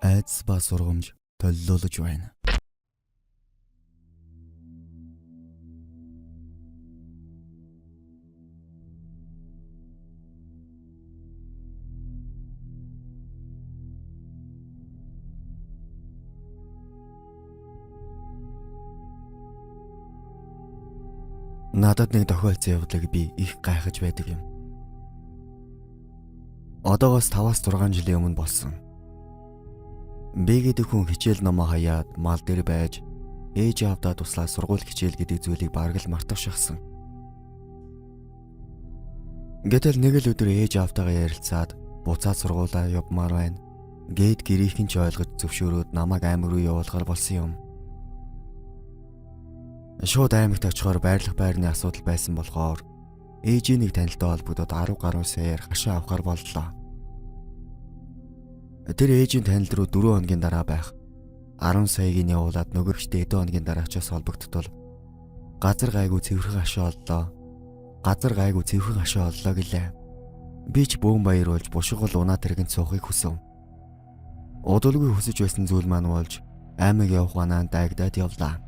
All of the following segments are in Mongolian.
Айдас ба сургамж толилуулж байна. Надад нэг тохиолдсон явдлыг би их гайхаж байдаг юм. Одоогоос 5-6 жилийн өмнө болсон. Би гэдэг хүн хичээл номоо хаяад мал дээр байж ээж аавдаа туслаад сургууль хичээл гэдэг зүйлийг бараг л мартах шахсан. Гэтэл нэг л өдөр ээж аавтайгаа ярилцаад буцаад сургуулаа явмаар байна. Гээд гэрийнхэн ч ойлгож зөвшөөрөөд намайг аймаг руу явуулахар болсон юм. Шууд аймагт очихоор байрлах байрны асуудал байсан болохоор ээжийн нэг танилтай холбогдоод 10 гаруй саяар хашаа авахар боллоо. Тэр ээжийн танил руу 4 хоногийн дараа байх 10 саяыг нь явуулаад нөгөөхчтэй 7 хоногийн дараачаас холбогдтол газар гайгүй цэвэрхэн хашаа оллоо гэлээ. Би ч бөөн баяруулж бушгал унаа тэрэгэн цуухыг хүсв. Удалгүй хүсэж байсан зүйл маань болж аймаг явах ванаанд дайгдаад явлаа.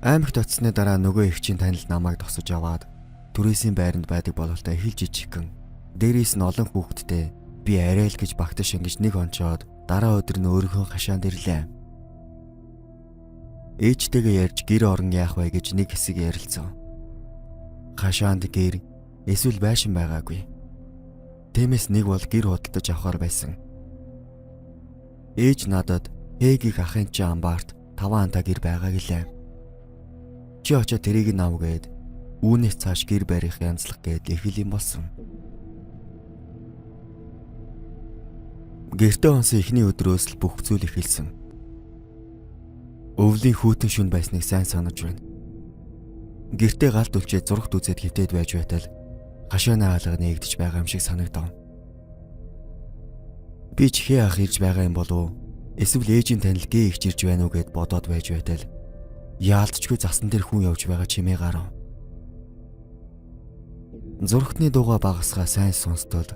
Аймагт очсны дараа нөгөө эгчийн танил намайг тосож аваад түрээсийн байранд байдаг бололтой их жижигхэн. Дээрээс нь олон хүүхэдтэй би арай л гэж багтаж ингэж нэг онцоод дараа өдөр нь өөрийнхөө хашаанд ирлээ. Ээжтэйгээ ярьж гэр орон яах вэ гэж нэг хэсэг ярилцсан. Хашаанд гэр эсвэл байшин байгаагүй. Тиймээс нэг бол гэр худалдаж авахар байсан. Ээж надад ээгийг ахын чи амбарт 5 антаа гэр байгаа гэлээ. Чи очоод тэрийг нь ав гээд үүнээс цааш гэр барих янзлах гээд их л юм болсон. Гэртээ онсон эхний өдрөөс л бүх зүйл эхэлсэн. Өвлийн хүүтэн шүн байсныг сайн санаж байна. Гэртээ галт үлчээ зурагт үзээд хөвтөд байж байтал хашааны хаалга нээгдэж байгаа юм шиг санагдав. Би ч хээ ах ирж байгаа юм болов уу? Эсвэл ээжийн танил гээ ихж ирж байна уу гэд бодоод байж байтал яалтчгүй засан дээр хүн явж байгаа чимээ гарав. Зурагтны дууга багасгаа сайн сонстол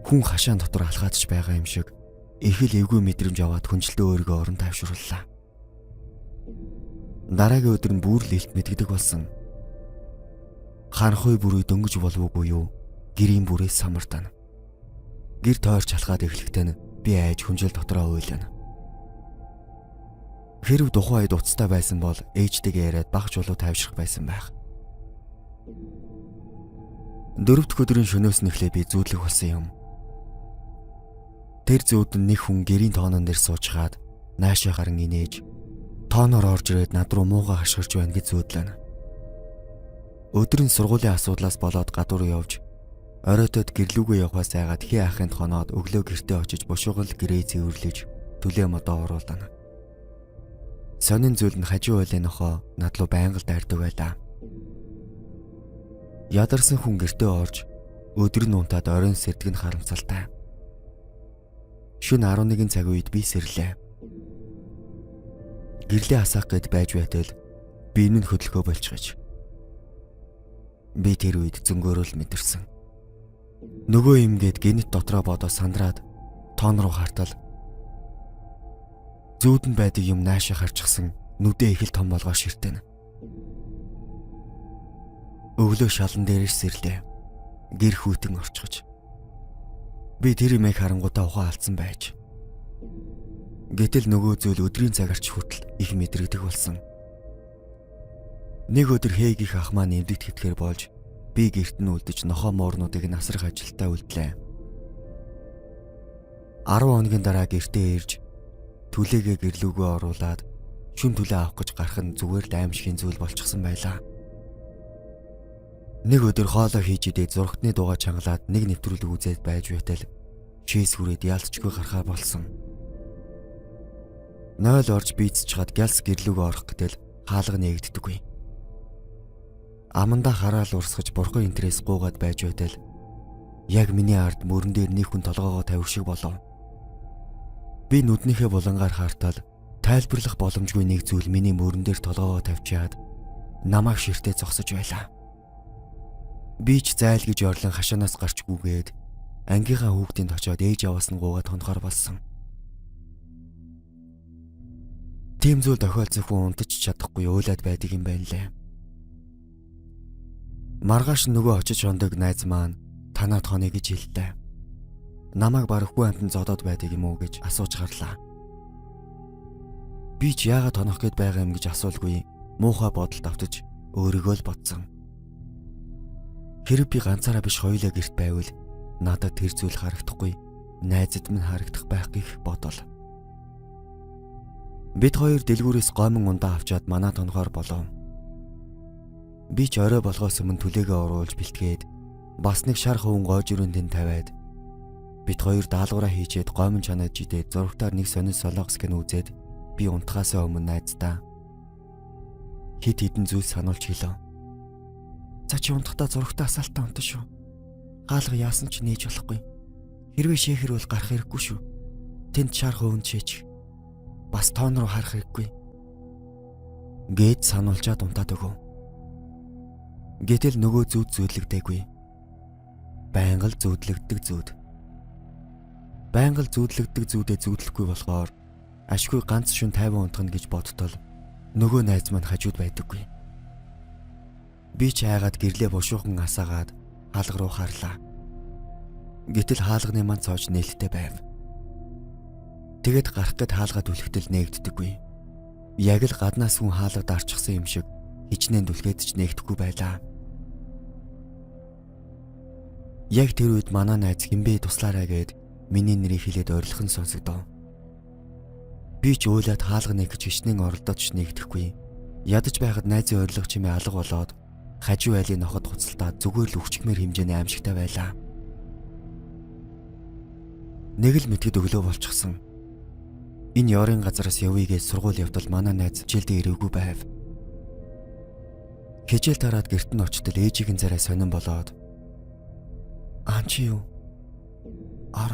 хүн хашаан дотор алхаадж байгаа юм шиг их л эвгүй мэдрэмж аваад хүнчлээ өөрийгөө орон тайвшрууллаа. Дараагийн өдөр нь бүр л илт мэдгдэг болсон. Ханхуй бүрий дөнгөж болвоогүй юу? Гэрийн бүрээс самартана. Гэр тойрч алхаад эхлэхдээ нь би айж хүнжил дотроо уйлана. Хэрв тухайн үед уцтай байсан бол ээжтэйгээ яриад багч болов тайвшрах байсан байх. 4 дахь өдрийн шөнөөс нэхлээ би зүүдлэх болсон юм. Тэр зүүд нэг хүн гэрийн тоонон дээр суучгаад наашаа гарan инээж тооноор орж ирээд над руу муугаа хашгирч байна гэж зөөдлөнө. Өдөр нь сургуулийн асуудлаас болоод гадуур явж оройтод гэрлүүгөө явахаас айгаад хий ахынд хоноод өглөө гэртээ очиж бушуугал гэрээ цэвэрлэж төлөө модоо оруулана. Сонин зүйл нь хажуу байлын нохоо над руу байнга дайрдаг байлаа. Ядарсан хүн гэртээ орж өдөр нь унтаад оройн сэрдэг нь харамсалтай. Шөнө 11 цаг үед би сэрлээ. Гэрлээ асаах гээд байж байтал биений хөдөлгөө болчихж. Би тэр үед зөнгөөрөл мэдэрсэн. Нөгөө юм гээд гинт дотроо бодоо сандраад тоон руу хартал зүүдэн байдаг юм наашаа харчихсан нүдээ их л том болгоо ширтэнэ. Өглөө шалан дээрээс сэрлээ. Гэр хүүтэн орчгож. Би тэр имийг харангуудаа ухаан алдсан байж. Гэтэл нөгөө зүйл өдрийн цагаарч хүртэл их мэдрэгдэх болсон. Нэг өдөр хээгийг ах маань нэмдэгт хэвтгэр болж би гэрт нь үлдэж нохоо моорнуудыг насрах ажилдаа үлдлээ. 10 хоногийн дараа гэртээ ирж түлээгээ гэрлүүгөө оруулаад шүн түлээ авах гэж гарах нь зүгээр л аимшигын зүйл болчихсон байлаа. Нэг өдөр хоолоо хийж идээд зурагтны дуугаа чангалаад нэг нэвтрүүлэг үзээд байж байтал шээс хүрээд яалтчгүй гарахаа болсон. 0 орж бийцчихэд гялс гэрлүүгөө орох гэтэл хаалга нээгддэггүй. Амандаа хараал урсгаж бурхан интерес гуугаад байж байтал яг миний ард мөрөн дээр нэг хүн толгоогоо тавих шиг болов. Би нүднийхээ булангаар хартал тайлбарлах боломжгүй нэг зүйл миний мөрөн дээр толгоогоо тавьчаад намайг ширтээ зогсож байлаа. Би ч зайл гэж орлон хашаанаас гарч гүгээд ангийнхаа хүүхдийн очоод ээж аваас нь гуугаад хонохоор болсон. Тийм зүйл тохиолдсон хүн унтаж чадахгүй уйлаад байдаг юм байна лээ. Маргааш нөгөө очиж ондог найз маань танаад хонё гэж хэллээ. Намайг барах хүн амтан зодоод байдаг юм уу гэж асууж гарлаа. Би ч яагаад тонох гээд байгаа юм гэж асуулгүй муухай бодолд автаж өөрийгөө л бодсон. Хэрэг би ганцаараа биш хоёулаа гэрт байвал надад тэр зүйл харагдахгүй, найзад минь харагдах байх гэх бодол. Бид хоёр дэлгүүрээс гомон ундаа авчаад манаа тонохоор болов. Би ч орой болгоос өмнө түлээгээ оруулж бэлтгээд бас нэг шар хуван гоож өрөөнд нь тавиад бид хоёр даалгавраа хийчээд гомон чанаад жидээд зургатаар нэг сонин солонгос гэн үзээд би унтахаасаа өмнө найздаа хит хитэн зүйл сануулж хэлв. За чи унтахдаа зургатаа асаалтаа унтан шүү. Гаалга яасан ч нээж болохгүй. Хэрвээ шээхэр бол гарах хэрэггүй шүү. Тэнд шар хуван шээч. Бас тоон руу харах хэрэггүй. Гээд сануулчаад унтаад өгөв. Гэтэл нөгөө зүуд зүүдлэгдээгүй. Байнга л зүүдлэгддэг зүуд. Байнга л зүүдлэгддэг зүудээ зүүдлэхгүй болохоор ашгүй ганц шүн 50 унтгана гэж бодтол нөгөө найз маань хажууд байдаггүй. Би ч хайгаад гэрлээ бушуухан асаагаад хаалга руу харлаа. Гэтэл хаалганы маань цоож нээлттэй байв. Тэгэд гарах гэд хаалгаад үлэхтэл нээгддэггүй. Яг л гаднаас хүн хаалга дарчихсан юм шиг хичнээн дүлгээд ч нээгдэхгүй байлаа. Яг тэр үед манай найз хинбэ туслаарай гэд миний нэрийг хэлээд ойрлохын сонсогдов. Би ч уйлаад хаалга нэг гэж хичнээн оролдоод ч нэгдэхгүй. Ядаж байхад найзын ойрлого чимээ алга болоод хажуу айлын ноход хуцалтаа зүгээр л өвчгмээр хэмжээний аимшигтай байлаа. Нэг л мэтгэд өглөө болчихсон. Энэ ёрын газараас явъя гэж сургууль явтал манай найз хичээлдээ ирээгүй байв. Хичээл тараад гэрт нь очтол ээжийн зарай сонирн болоод "Аа чи юу? Ор.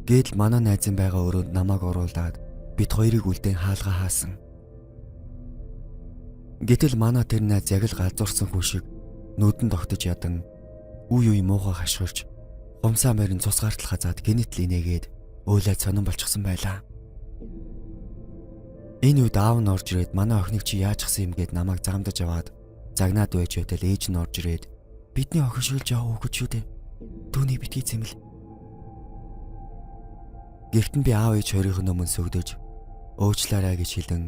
Гэдэл манай найзын байгаа өрөөнд намайг оруулаад бид хоёрыг үлдэн хаалга хаасан. Гэтэл манай тэр найз яг л галзуурсан хүн шиг нүдэн тогтож ядан үе муухай хашгирч гомсаа мэрэн цус гартал хазаад гинэтл инээгээд уйлаад сонирн болчихсон байлаа. Энэ үед аав нь орж ирээд манай охиныг чи яачихсан юм гээд намайг загамдаж аваад загнаад байж байтал ээж нь орж ирээд бидний охин шүүлж яваа үгүй шүү дээ. Түүний битгий зэмэл. Гэхдээ би аав ээж хоёрын өмнө сөгдөж уучлаарай гэж хэлэн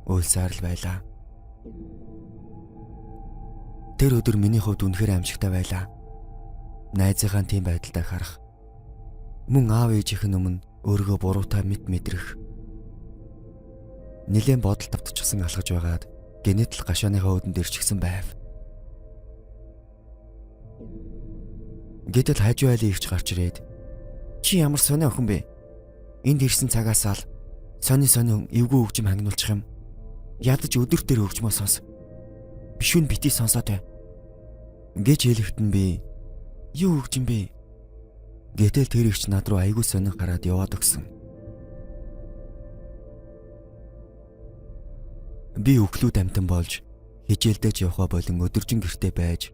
уйлсаар л байлаа. Тэр өдөр миний хувьд үнэхээр аимшигтай байлаа. Найзынхаа тийм байдалтай харах. Мөн аав ээжийнх нь өмнө өөрийгөө буруутай мэдрэх. Нилээн бодол тавтчихсан алхаж байгаад генетл гашааныхаа өдөнд ирчихсэн байв. Гэтэл хажуу айлын ихч гарч ирээд "Чи ямар сонио охин бэ? Энд ирсэн цагаасаа л сони эвгүй хөгжим хангинуулчих юм. Ядаж өдөр дээр хөгжмөө сонс. Бишүүн битий сонсоод бай." Гэж хэлэхэд нь би "Юу хөгжим бэ?" Гэтэл тэр ихч над руу айгүй сонин гараад яваад өгсөн. Би өглүүд амтан болж хичээлдэж явхаа болон өдөржин гэртээ байж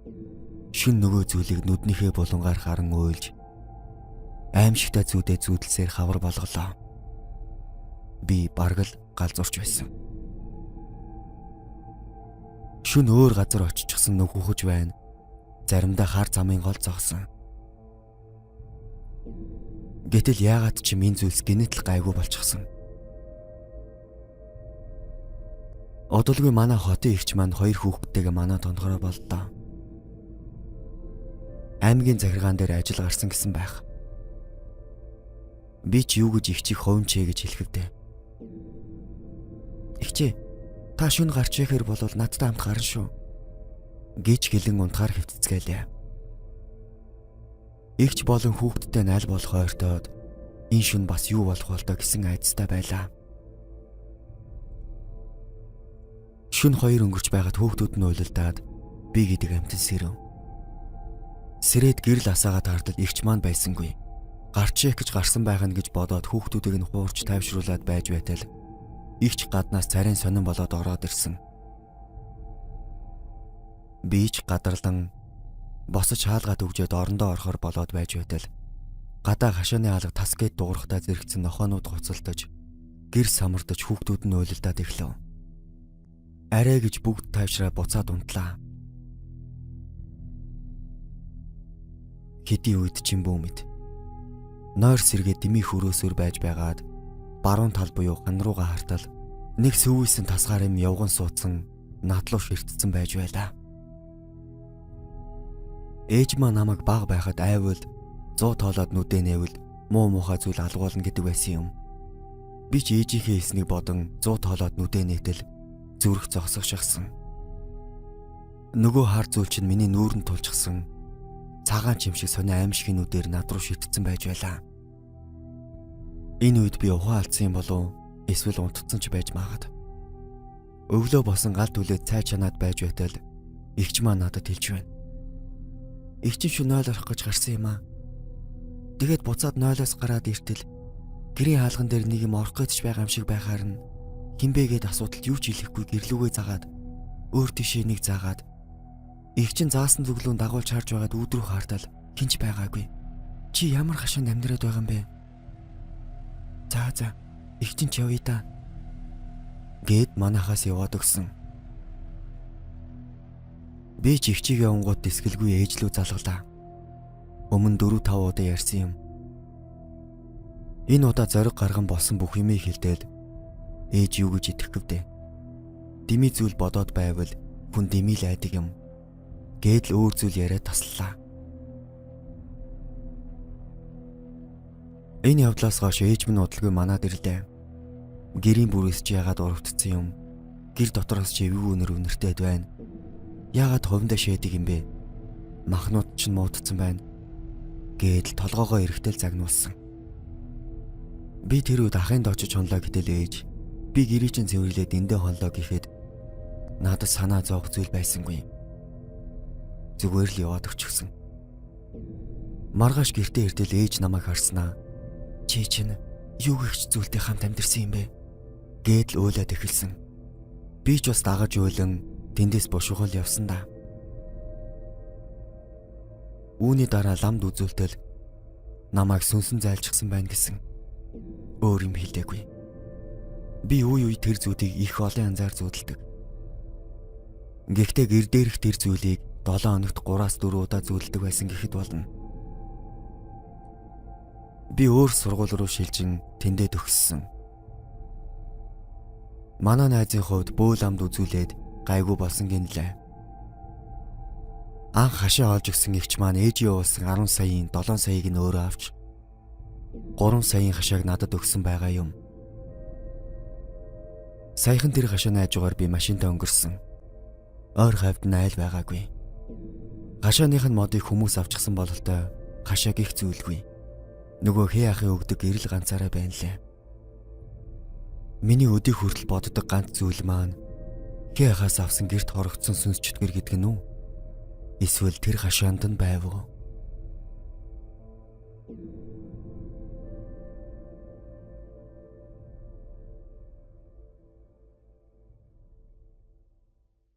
шүн нөгөө зүйлийг нүднийхээ булангаар харан уйлж аимшигтай зүйдээ зүүдэлсээр хавар болголоо. Би бараг л галзуурч байсан. Шүн өөр газар очичихсан нүхүхэж байна. Заримдаа хар замын гол зогсон. Гэтэл яагаад ч минь зүйлс гинэтл гайгүй болчихсон. Одолгүй манай хотын ихч маань 2 хүүхэдтэйгээ манай тонхороо боллоо. Аймгийн захиргаан дээр ажил гарсан гэсэн байх. Би ч юу гэж ихчийг ховнчээ гэж хэлэхдээ "Ихчээ, та шүн гарч ирэхэр бол надтай хамт гарна шүү" гэж гэлэн унтахаар хэвтцгэлээ. Игч болон хүүхдтэй найл болох ойртоод энэ шүн бас юу болох болдоо гэсэн айцтай байлаа. Шүн 2 өнгөрч байгаад хүүхдүүд нь уйлалдаад би гэдэг амтан сэрэв. Сэрээд гэрэл асаагаад хартал игч маань байсангүй. Гарч ирэх гэж гарсан байх нь гэж бодоод хүүхдүүдийг нь хуурч тайвшруулад байж байтал игч гаднаас царайн сонин болоод ороод ирсэн. Би ч гадарлан Босож хаалгаад өгжөөд орондоо орохоор болоод байж байтал гадаа хашааны алга тас гээд дуурахтаа зэрэгцэн нохоонууд гоцолдож гэр самардаж хүүхдүүд нь уйлалдаад эхлэв. Арай гэж бүгд тайвшраа буцаад унтлаа. Хэдий үед чимбүү мэд. Нойр сэргээ дими хөрөөсөр байж байгаад баруун тал буюу хан руугаа хартал нэг сүүвийсэн тасгаар юм явган суудсан надлуу ширтцэн байж байлаа. Ээж маа намайг баг байхад айвал 100 тоолоод нүдэ нээвэл муу муухай зүйл алгуулна гэдэг байсан юм. Би ч ээжийнхээ хэлснийг бодон 100 тоолоод нүдэ нээтэл зүрх зогсогшгсан. Нөгөө хар зүйл чинь миний нүүрэнд тулчихсан цагаан чим шиг сони аимшигнүүдээр над руу шитцсэн байж байлаа. Энэ үед би ухаан алдсан юм болов эсвэл унтцсан ч байж магад. Өглөө босон гал түлээд цай чанаад байж байтал эгч маа надад хэлж байна. Эгч шүү 0 орох гэж гарсан юм аа. Тэгээд буцаад 0-оос гараад иртэл гэрийн хаалган дээр нэг юм орох гэж байгаа юм шиг байхаар нь хинбэгээд асуудалд юу ч хэлэхгүй гэрлүүгээ загаад өөр тишээ нэг заагаад эгч нь заасан зөвлөөн дагуулж харж байгаад үүд рүү хаартал хинч байгаагүй. Чи ямар хашаанд амьдраад байгаа юм бэ? За эгч нь ч явъя та гэд манахаас яваад өгсөн. Би ч эгчигээ онгууд дэсгэлгүй ээж лүү залгалаа. Өмнө 4-5 удаа ярьсан юм. Энэ удаа зориг гарган болсон бүх юмыг хэлдэл ээж юу гэж итгэх гэвдэ. Дими зүйл бодоод байвал хүн димил айдаг юм. Гээд л өөр зүйл яриад таслаа. Энэ явдлаас хойш ээж минь удалгүй манад ирлээ. Гэрийн бүрээс чи ягаад урагдсан юм? Гэр дотроос чи эвгүй үнэртэйд байна. Ягаад хувиндаа шээдэг юм бэ? Махнууд ч муудсан байна. Гээд л толгоогоо эрэхтэл загнуулсан. Би тэр үед ахын доочиж хонлоо гэтэл ээж би гэрийн чин цэвэрлээд эндээ хонлоо гэхэд надад санаа зовх зүйл байсангүй. Зүгээр л яваад өчгсөн. Маргааш гэртээ ирдэл ээж намайг харснаа. Чи чинь юу гихч зүйлтэй хамт амьдэрсэн юм бэ? Гээд л уйлаад эхэлсэн. Би ч бас дагаж уйлан тэндээс бошгол явсан да. Үүний дараа ламд үзүүлтэл намайг сүнсэн зайлшгсан байна гэсэн. Өөр юм хэлдэггүй. Би үе үе тэр зүйлийг их олон янзаар зүүдэлдэг. Гэхдээ гэр дээрх тэр зүйлийг 7 хоногт 3-4 удаа зүүдэлдэг байсан гэхэд болно. Би өөр сургууль руу шилжин тэндээ төгссөн. Манай найзын хувьд бөөл амд үзүүлээд гайгүй болсон гинлээ. Анх хашаа олж өгсөн эгч маань ээжийн уусан 10 саяын 7 саяыг нь өөрөө авч 3 саяын хашааг надад өгсөн байгаа юм. Саяхан тэр хашааны хажуугаар би машинтаа өнгөрсөн. Ойр хавьд нь айл байгаагүй. Хашааных нь модыг хүмүүс авчихсан бололтой хашааг их зүйлгүй. Нөгөө хээ ахын өгдөг гэрэл ганцаараа байна лээ. Миний өдийг хүртэл боддог ганц зүйл маань хээ ахаас авсан гэрт хорогдсон сүнс чөтгөр гэдэг нь үү? Эсвэл тэр хашаанд нь байв уу?